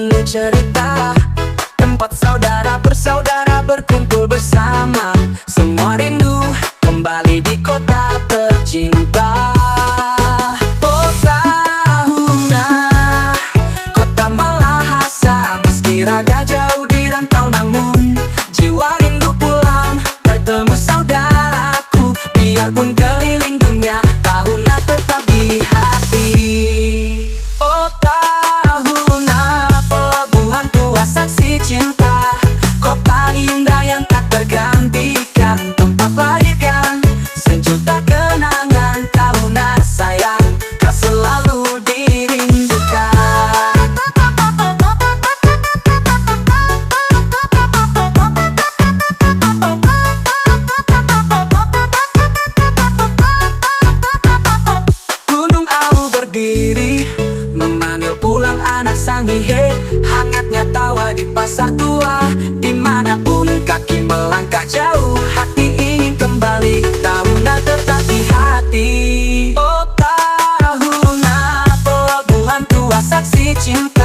penuh cerita, tempat saudara bersaudara berkumpul bersama. Semua rindu kembali di kota tercinta. Oh Tahuna, kota Malahasa, meski raga jauh di rantau namun jiwa rindu pulang bertemu saudaraku. Biarpun keliling dunia, Tahuna tetap di hati. Oh Tahuna, pelabuhan tua saksi cinta, kota indah yang tak tergantikan, tempat lahirkan sejuta kenangan. Tahuna sayang, kau selalu dirindukan. Gunung Au berdiri memanggil pulang anak Sangihe, hangatnya tawa di pasar tua. Dimanapun kaki melangkah jauh, hati ingin kembali. Tahuna tetap di hati. Oh Tahuna, pelabuhan tua saksi cinta,